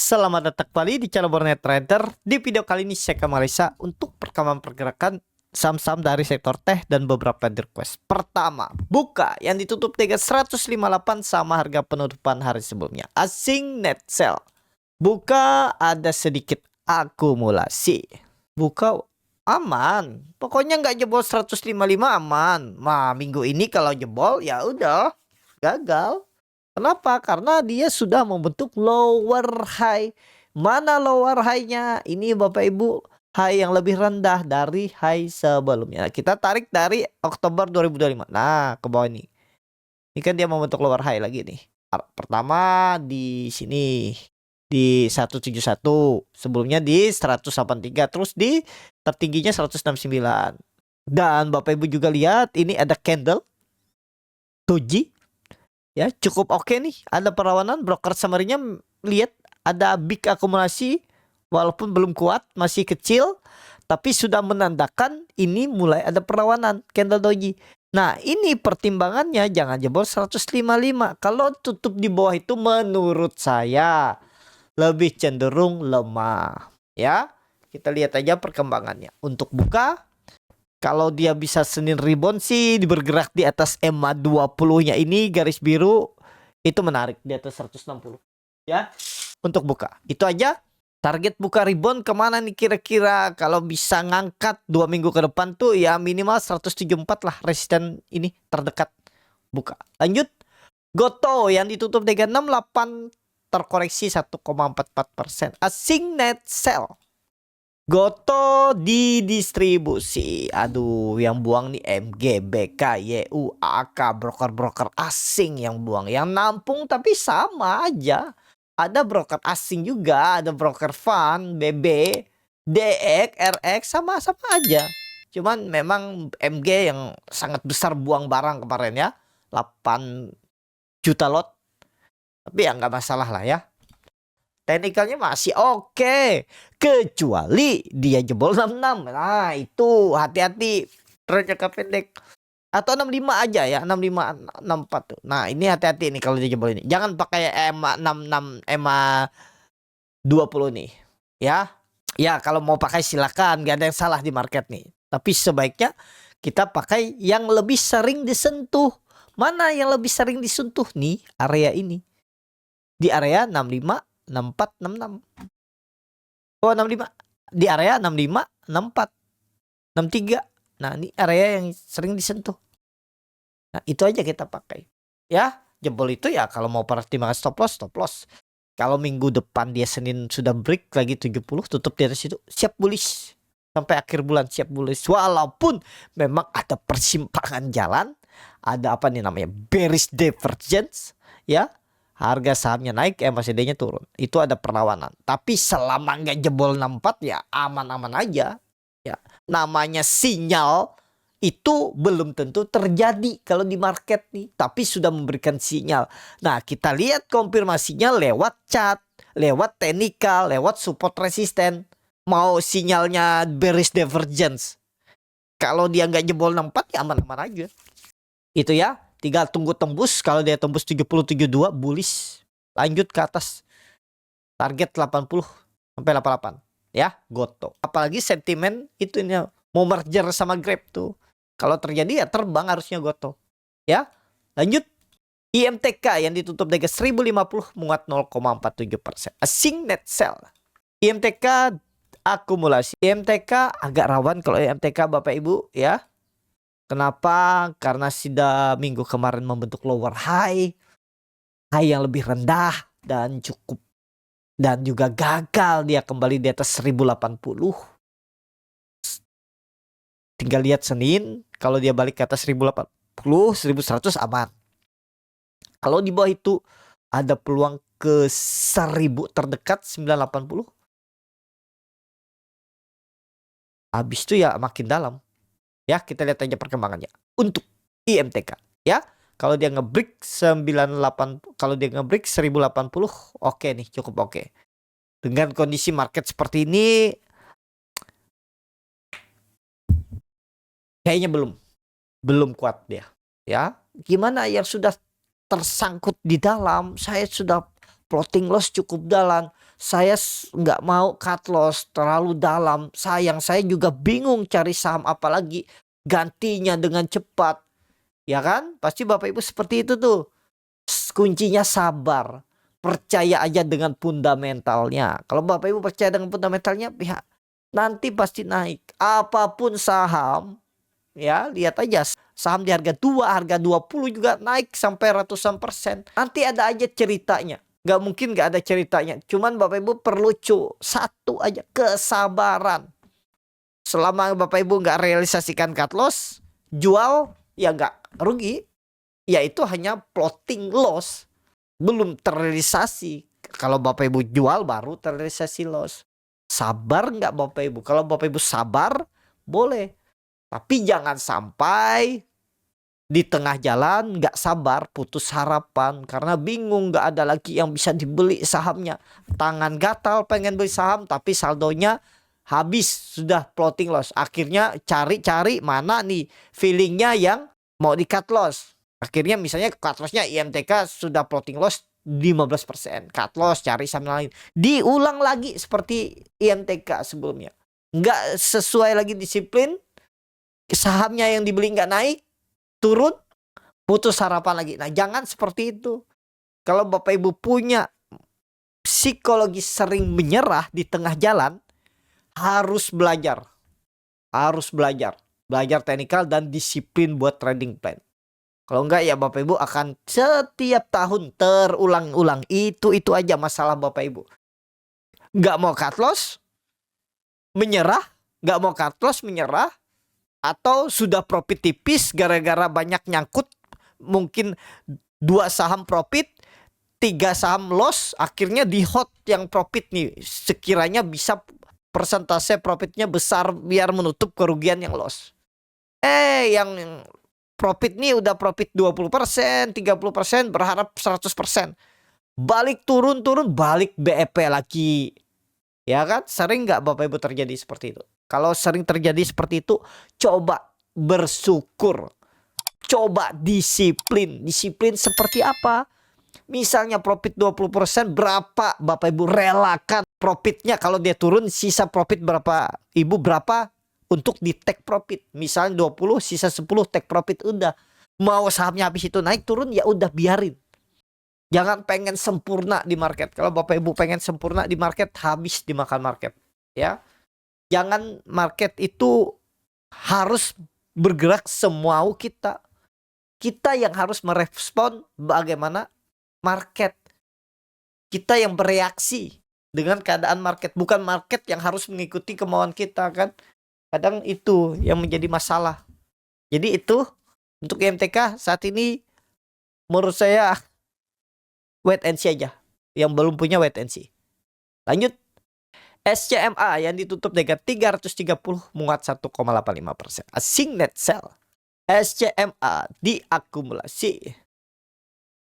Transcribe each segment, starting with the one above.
Selamat datang kembali di channel Bornet Trader. Di video kali ini saya akan merisa untuk perkembangan pergerakan saham-saham dari sektor teh dan beberapa request. Pertama, buka yang ditutup dengan 158 sama harga penutupan hari sebelumnya. Asing net sell. Buka ada sedikit akumulasi. Buka aman. Pokoknya nggak jebol 155 aman. Nah, minggu ini kalau jebol ya udah gagal. Kenapa? Karena dia sudah membentuk lower high. Mana lower high-nya? Ini Bapak Ibu, high yang lebih rendah dari high sebelumnya. Kita tarik dari Oktober 2025. Nah, ke bawah ini. Ini kan dia membentuk lower high lagi nih. Pertama di sini di 171, sebelumnya di 183, terus di tertingginya 169. Dan Bapak Ibu juga lihat ini ada candle doji. Ya, cukup oke nih. Ada perlawanan, broker summary-nya lihat ada big akumulasi walaupun belum kuat, masih kecil, tapi sudah menandakan ini mulai ada perlawanan candle doji. Nah, ini pertimbangannya jangan jebol 155. Kalau tutup di bawah itu menurut saya lebih cenderung lemah, ya. Kita lihat aja perkembangannya. Untuk buka, kalau dia bisa Senin rebound sih bergerak di atas EMA 20-nya ini garis biru itu menarik di atas 160 ya untuk buka. Itu aja. Target buka rebound kemana nih kira-kira? Kalau bisa ngangkat 2 minggu ke depan tuh ya minimal 174 lah resisten ini terdekat buka. Lanjut. Goto yang ditutup dengan 68 terkoreksi 1,44%. Asing net sell. Goto didistribusi. Aduh, yang buang nih MG, BK, YU, AK, broker-broker asing yang buang. Yang nampung tapi sama aja. Ada broker asing juga, ada broker fund, BB, DX, RX, sama-sama aja. Cuman memang MG yang sangat besar buang barang kemarin ya. 8 juta lot. Tapi ya nggak masalah lah ya. Teknikalnya masih oke. Kecuali dia jebol 66. Nah itu hati-hati. Terus jangka pendek. Atau 65 aja ya. 65, 64 tuh. Nah ini hati-hati nih kalau dia jebol ini. Jangan pakai EMA 66, EMA 20 nih. Ya. Ya kalau mau pakai silakan. Gak ada yang salah di market nih. Tapi sebaiknya kita pakai yang lebih sering disentuh. Mana yang lebih sering disentuh nih? Area ini. Di area 65. 64, 66. Oh 65. Di area 65, 64, 63. Nah ini area yang sering disentuh. Nah itu aja kita pakai. Ya jebol itu ya kalau mau pertimbangan stop loss, stop loss. Kalau minggu depan dia Senin sudah break lagi 70, tutup di atas itu, siap bullish. Sampai akhir bulan siap bullish. Walaupun memang ada persimpangan jalan. Ada apa nih namanya? Bearish divergence. Ya. Harga sahamnya naik, MACD-nya turun. Itu ada perlawanan. Tapi selama nggak jebol 64 ya aman-aman aja. Ya, namanya sinyal itu belum tentu terjadi kalau di market nih. Tapi sudah memberikan sinyal. Nah kita lihat konfirmasinya lewat chart, lewat teknikal, lewat support resisten. Mau sinyalnya bearish divergence. Kalau dia nggak jebol 64 ya aman-aman aja. Itu ya. Tinggal tunggu tembus. Kalau dia tembus 70-72 bullish. Lanjut ke atas. Target 80 sampai 88. Ya, goto. Apalagi sentimen itu ini mau merger sama Grab tuh. Kalau terjadi ya terbang harusnya goto. Ya, lanjut. IMTK yang ditutup dengan 1050 menguat 0,47%. Asing net sell. IMTK akumulasi. IMTK agak rawan kalau IMTK Bapak Ibu ya. Kenapa? Karena sudah minggu kemarin membentuk lower high. High yang lebih rendah dan cukup. Dan juga gagal dia kembali di atas 1080. Tinggal lihat Senin. Kalau dia balik ke atas 1080, 1100 aman. Kalau di bawah itu ada peluang ke 1000 terdekat 980. Habis itu ya makin dalam. Ya, kita lihat aja perkembangannya. Untuk IMTK, ya. Kalau dia ngebreak 98, kalau dia ngebreak 1080, oke nih, cukup oke. Dengan kondisi market seperti ini kayaknya belum kuat dia, ya. Gimana yang sudah tersangkut di dalam, saya sudah plotting loss cukup dalam. Saya nggak mau cut loss terlalu dalam. Sayang, saya juga bingung cari saham apalagi gantinya dengan cepat. Ya kan? Pasti Bapak Ibu seperti itu tuh. Kuncinya sabar. Percaya aja dengan fundamentalnya. Kalau Bapak Ibu percaya dengan fundamentalnya, pihak nanti pasti naik. Apapun saham, ya lihat aja saham di harga 2, harga 20 juga naik sampai ratusan persen. Nanti ada aja ceritanya. Gak mungkin gak ada ceritanya. Cuman Bapak Ibu perlu satu aja, kesabaran. Selama Bapak Ibu gak realisasikan cut loss, jual ya gak rugi. Ya itu hanya plotting loss. Belum terrealisasi. Kalau Bapak Ibu jual baru terrealisasi loss. Sabar nggak Bapak Ibu? Kalau Bapak Ibu sabar boleh. Tapi jangan sampai di tengah jalan nggak sabar, putus harapan karena bingung, nggak ada lagi yang bisa dibeli sahamnya. Tangan gatal pengen beli saham tapi saldonya habis, sudah plotting loss. Akhirnya cari-cari mana nih feelingnya yang mau di cut loss. Akhirnya misalnya cut lossnya IMTK sudah plotting loss 15%. Cut loss, cari saham lain. Diulang lagi seperti IMTK sebelumnya. Nggak sesuai lagi disiplin. Sahamnya yang dibeli nggak naik. Turun, putus harapan lagi. Nah, jangan seperti itu. Kalau Bapak Ibu punya psikologi sering menyerah di tengah jalan, harus belajar. Harus belajar. Belajar teknikal dan disiplin buat trading plan. Kalau enggak ya Bapak Ibu akan setiap tahun terulang-ulang. Itu aja masalah Bapak Ibu. Nggak mau cut loss, menyerah. Nggak mau cut loss, menyerah. Atau sudah profit tipis gara-gara banyak nyangkut. Mungkin 2 saham profit, 3 saham loss. Akhirnya di hot yang profit nih. Sekiranya bisa persentase profitnya besar biar menutup kerugian yang loss. Yang profit nih udah profit 20%, 30%, berharap 100%. Balik turun-turun, balik BEP lagi. Ya kan? Sering nggak Bapak Ibu terjadi seperti itu? Kalau sering terjadi seperti itu, coba bersyukur. Coba disiplin. Disiplin seperti apa? Misalnya profit 20%, berapa Bapak Ibu relakan profitnya? Kalau dia turun, sisa profit berapa? Ibu berapa untuk di take profit? Misalnya 20, sisa 10 take profit, udah. Mau sahamnya habis itu naik turun, ya udah biarin. Jangan pengen sempurna di market. Kalau Bapak Ibu pengen sempurna di market, habis dimakan market. Ya. Jangan market itu harus bergerak semau kita. Kita yang harus merespon bagaimana market. Kita yang bereaksi dengan keadaan market. Bukan market yang harus mengikuti kemauan kita kan. Kadang itu yang menjadi masalah. Jadi itu untuk IMTK saat ini menurut saya wait and see aja. Yang belum punya wait and see. Lanjut. SCMA yang ditutup dengan 330 menguat 1,85%. Asing net sell. SCMA diakumulasi.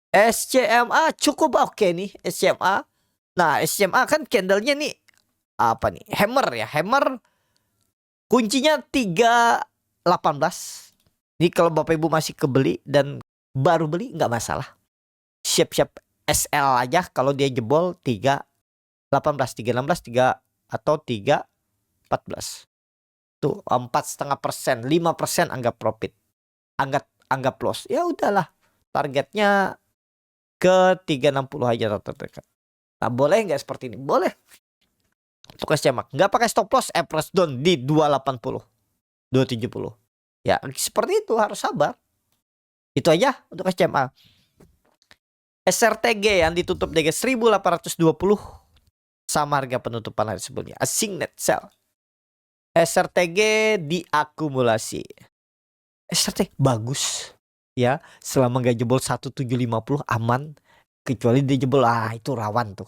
SCMA cukup oke nih SCMA. Nah, SCMA kan candlenya nih apa nih? Hammer ya, hammer. Kuncinya 318. Ini kalau Bapak Ibu masih kebeli dan baru beli nggak masalah. Siap-siap SL aja kalau dia jebol 318, 316, 3 atau 314. Tuh 4,5%, 5% anggap profit. Anggap loss. Ya udahlah. Targetnya ke 360 aja terdekat. Nah, boleh nggak seperti ini? Boleh. Untuk SCMA nggak pakai stop loss, average down di 280, 270. Ya seperti itu, harus sabar. Itu aja untuk SCMA. SRTG yang ditutup dengan 1820 sama harga penutupan hari sebelumnya. Asing net sell. SRTG diakumulasi. SRTG bagus ya, selama nggak jebol 1750 aman. Kecuali dia jebol, itu rawan tuh.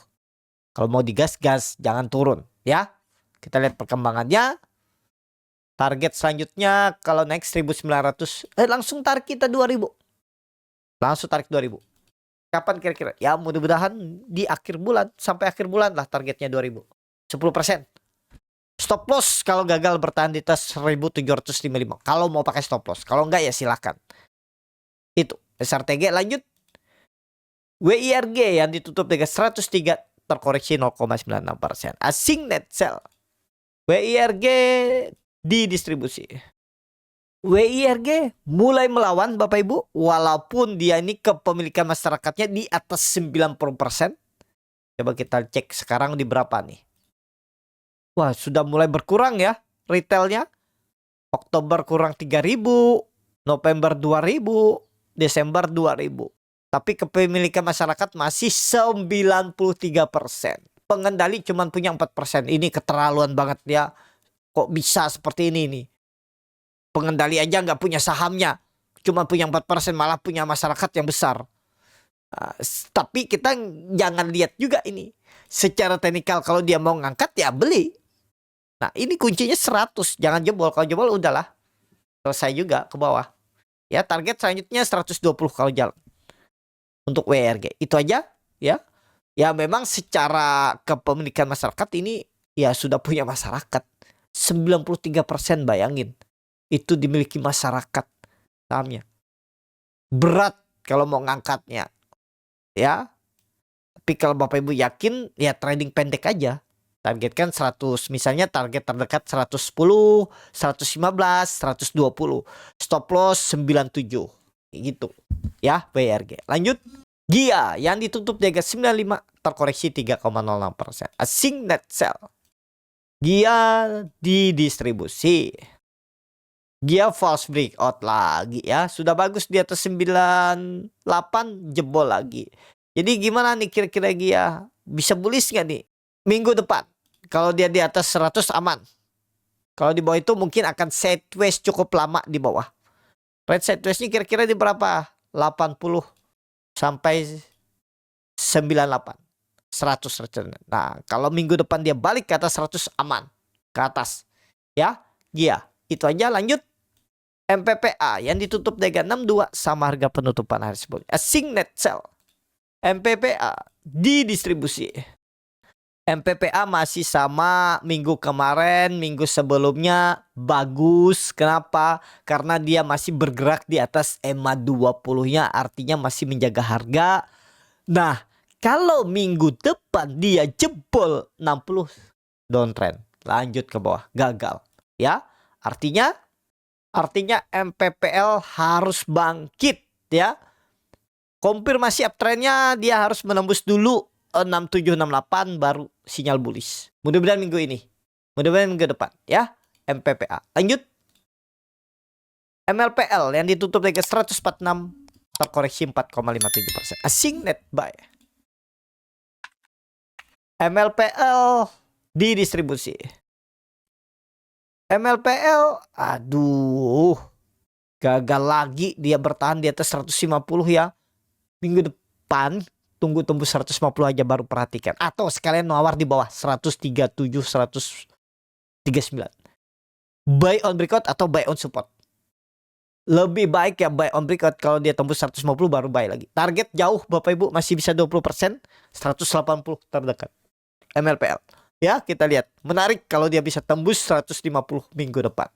Kalau mau digas, gas, jangan turun ya. Kita lihat perkembangannya. Target selanjutnya kalau naik 1900, langsung tarik kita 2000. Langsung tarik 2000. Kapan kira-kira? Ya mudah-mudahan di akhir bulan. Sampai akhir bulan lah targetnya 2000. 10%. Stop loss kalau gagal bertahan di atas 1755. Kalau mau pakai stop loss. Kalau enggak ya silakan. Itu SRTG. Lanjut. WIRG yang ditutup dengan 103 terkoreksi 0,96%. Asing net sell. WIRG didistribusi. WIRG mulai melawan Bapak Ibu, walaupun dia ini kepemilikan masyarakatnya di atas 90%. Coba kita cek sekarang di berapa nih. Wah, sudah mulai berkurang ya retailnya. Oktober kurang 3.000, November 2.000, Desember 2.000. Tapi kepemilikan masyarakat masih 93%. Pengendali cuma punya 4%. Ini keterlaluan banget ya. Kok bisa seperti ini nih? Pengendali aja nggak punya sahamnya. Cuma punya 4%, malah punya masyarakat yang besar. Tapi kita jangan lihat juga ini. Secara teknikal kalau dia mau ngangkat ya beli. Nah ini kuncinya 100. Jangan jebol. Kalau jebol udahlah. Selesai juga ke bawah. Ya target selanjutnya 120 kalau jalan. Untuk WRG. Itu aja ya. Ya memang secara kepemilikan masyarakat ini ya sudah punya masyarakat. 93% bayangin. Itu dimiliki masyarakat sahamnya. Berat kalau mau ngangkatnya. Ya. Tapi kalau Bapak Ibu yakin ya trading pendek aja. Targetkan 100. Misalnya target terdekat 110, 115, 120. Stop loss 97. Gitu. Ya WRG. Lanjut. GIA yang ditutup di harga 95 terkoreksi 3,06%. Asing net sell. GIA didistribusi. GIA false breakout lagi ya. Sudah bagus di atas 98, jebol lagi. Jadi gimana nih kira-kira GIA? Bisa bullish nggak nih? Minggu depan. Kalau dia di atas 100 aman. Kalau di bawah itu mungkin akan sideways cukup lama di bawah. Red sideways-nya kira-kira di berapa? 80 sampai 98. 100. Nah, kalau minggu depan dia balik ke atas 100 aman. Ke atas. Ya, GIA. Itu aja, lanjut. MPPA yang ditutup di harga 62 sama harga penutupan hari sebelumnya. Asing net sell. MPPA didistribusi. MPPA masih sama minggu kemarin, minggu sebelumnya bagus. Kenapa? Karena dia masih bergerak di atas EMA 20-nya, artinya masih menjaga harga. Nah, kalau minggu depan dia jebol 60, downtrend, lanjut ke bawah, gagal. Ya, artinya MPPL harus bangkit ya. Konfirmasi uptrendnya dia harus menembus dulu 6768 baru sinyal bullish. Mudah-mudahan minggu ini. Mudah-mudahan minggu depan ya. MPPA. Lanjut. MLPL yang ditutup di 146 terkoreksi 4,57%. Asing net buy. MLPL didistribusi. MLPL aduh. Gagal lagi dia bertahan di atas 150 ya. Minggu depan tunggu tembus 150 aja baru perhatikan. Atau sekalian nawar di bawah 137, 139. Buy on breakout atau buy on support. Lebih baik ya buy on breakout. Kalau dia tembus 150 baru buy lagi. Target jauh Bapak Ibu masih bisa 20%. 180 terdekat. MLPL. Ya kita lihat. Menarik kalau dia bisa tembus 150 minggu depan.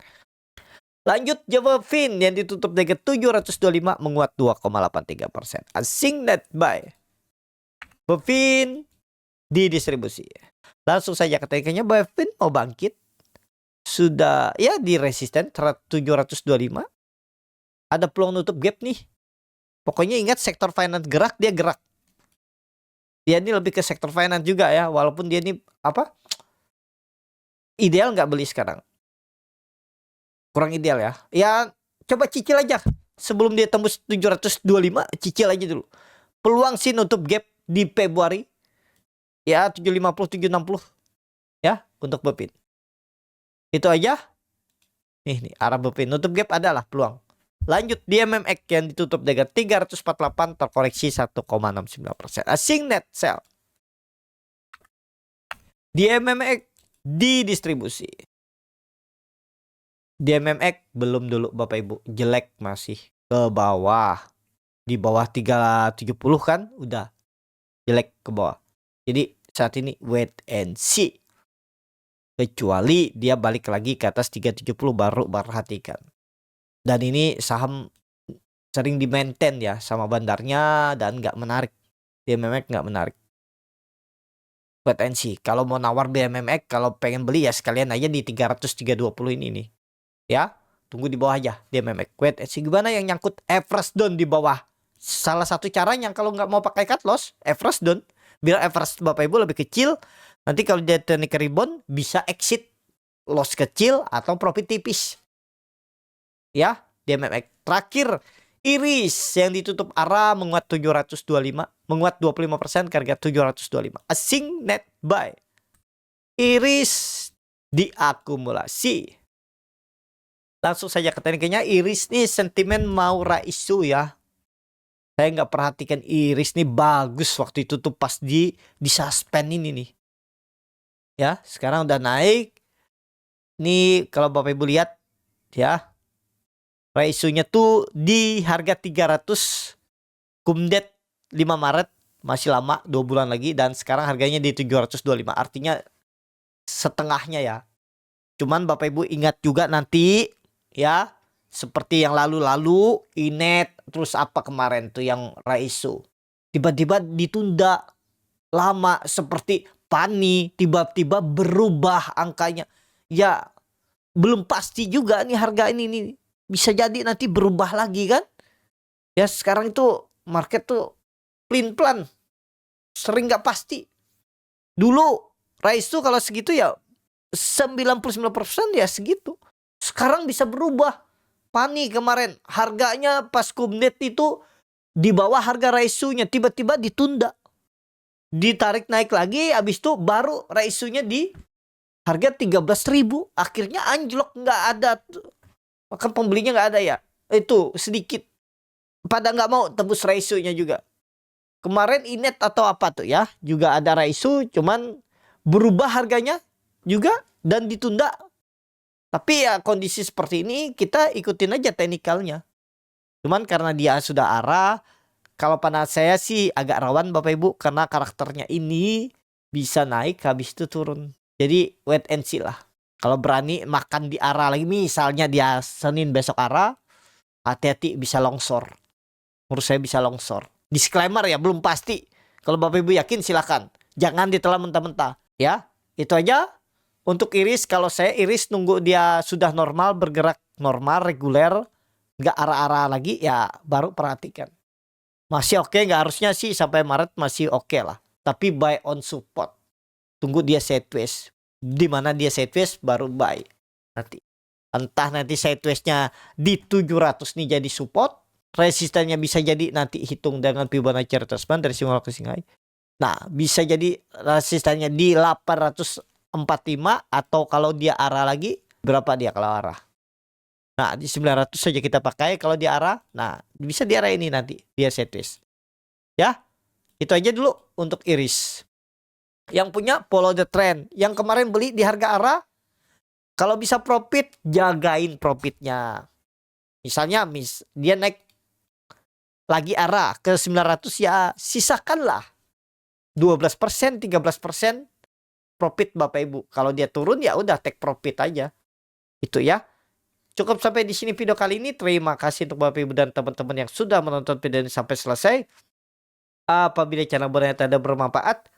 Lanjut Java Fin yang ditutup di 725 menguat 2,83%. Asing net buy. Bevin didistribusi. Langsung saja ketikanya Bevin mau bangkit. Sudah ya di resisten 725. Ada peluang nutup gap nih. Pokoknya ingat sektor finance gerak, dia gerak. Dia ini lebih ke sektor finance juga ya. Walaupun dia ini apa? Ideal nggak beli sekarang. Kurang ideal ya. Ya coba cicil aja. Sebelum dia tembus 725 cicil aja dulu. Peluang sih nutup gap di Februari ya 750 760 ya untuk Bepin. Itu aja. Nih arah Bepin nutup gap adalah peluang. Lanjut di MMX yang ditutup dengan 348 terkoreksi 1,69%. Asing net sell. Di MMX didistribusi. Di MMX belum dulu Bapak Ibu, jelek masih ke bawah. Di bawah 370 kan udah jelek ke bawah. Jadi saat ini wait and see. Kecuali dia balik lagi ke atas 370 baru perhatikan. Dan ini saham sering di maintain ya sama bandarnya dan nggak menarik. Dia memang nggak menarik. Wait and see. Kalau mau nawar BMMX, kalau pengen beli ya sekalian aja di 300-320 ini nih. Ya, tunggu di bawah aja BMMX. Wait and see. Gimana yang nyangkut average down di bawah? Salah satu caranya kalau nggak mau pakai cut loss, average down. Biar average Bapak Ibu lebih kecil. Nanti kalau dia teknik rebound bisa exit loss kecil atau profit tipis. Ya, BMMX. Terakhir, Iris yang ditutup arah menguat 725, menguat 25% ke harga 725. Asing net buy. Iris diakumulasi. Langsung saja ke tekniknya. Iris nih sentimen mau raisu ya. Saya nggak perhatikan Iris nih bagus waktu itu tuh pas di suspend ini nih. Ya, sekarang udah naik. Nih kalau Bapak Ibu lihat ya. Raisunya tuh di harga 300 kumdet 5 Maret. Masih lama 2 bulan lagi. Dan sekarang harganya di 725. Artinya setengahnya ya. Cuman Bapak Ibu ingat juga nanti ya. Seperti yang lalu-lalu Inet. Terus apa kemarin tuh yang Raisu. Tiba-tiba ditunda lama seperti Pani. Tiba-tiba berubah angkanya. Ya belum pasti juga nih harga ini nih. Bisa jadi nanti berubah lagi kan. Ya sekarang itu market tuh plan-plan. Sering gak pasti. Dulu Raisu kalau segitu ya 99% ya segitu. Sekarang bisa berubah. Pani kemarin harganya pas kumdet itu di bawah harga Raisunya. Tiba-tiba ditunda. Ditarik naik lagi. Habis itu baru Raisunya di harga 13.000. Akhirnya anjlok gak ada. Maka pembelinya nggak ada ya. Itu sedikit. Pada nggak mau tebus Raisunya juga. Kemarin Inet atau apa tuh ya. Juga ada Raisu. Cuman berubah harganya juga. Dan ditunda. Tapi ya kondisi seperti ini kita ikutin aja teknikalnya. Cuman karena dia sudah arah. Kalau pandangan saya sih agak rawan Bapak Ibu. Karena karakternya ini bisa naik habis itu turun. Jadi wait and see lah. Kalau berani makan di arah lagi, misalnya dia Senin besok arah, hati-hati bisa longsor. Menurut saya bisa longsor. Disclaimer ya, belum pasti. Kalau Bapak Ibu yakin silakan. Jangan ditelan mentah-mentah. Ya, itu aja. Untuk Iris, kalau saya Iris nunggu dia sudah normal, bergerak normal, reguler, nggak arah-arah lagi, ya baru perhatikan. Masih oke, nggak harusnya sih sampai Maret masih oke lah. Tapi buy on support. Tunggu dia sideways. Di mana dia sideways baru buy nanti. Entah nanti sidewaysnya di 700 nih jadi support, resistannya bisa jadi nanti hitung dengan Fibonacci retracement dari simbol closing high. Nah, bisa jadi resistannya di 845 atau kalau dia arah lagi berapa dia kalau arah. Nah, di 900 saja kita pakai kalau dia arah. Nah, bisa di arah ini nanti dia sideways. Ya. Itu aja dulu untuk Iris. Yang punya follow the trend. Yang kemarin beli di harga arah. Kalau bisa profit, jagain profitnya. Misalnya dia naik lagi arah ke 900 ya sisakanlah. 12%, 13% profit Bapak Ibu. Kalau dia turun ya udah take profit aja. Itu ya. Cukup sampai di sini video kali ini. Terima kasih untuk Bapak Ibu dan teman-teman yang sudah menonton video ini sampai selesai. Apabila channel Borneo Trader bermanfaat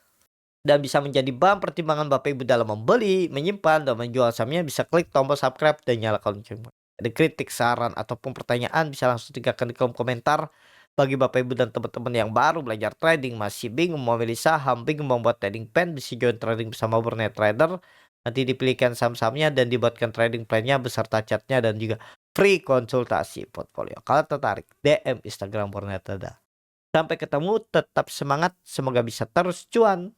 dan bisa menjadi bahan pertimbangan Bapak Ibu dalam membeli, menyimpan, dan menjual sahamnya, bisa klik tombol subscribe dan nyalakan lonceng. Ada kritik, saran, ataupun pertanyaan bisa langsung tinggalkan di kolom komentar. Bagi Bapak Ibu dan teman-teman yang baru belajar trading, masih bingung memilih saham, bingung membuat trading plan, bisa join trading bersama Borneo Trader. Nanti dipilihkan saham-sahamnya dan dibuatkan trading plan-nya beserta chatnya dan juga free konsultasi portfolio. Kalau tertarik, DM Instagram Borneo Trader. Sampai ketemu, tetap semangat, semoga bisa terus cuan.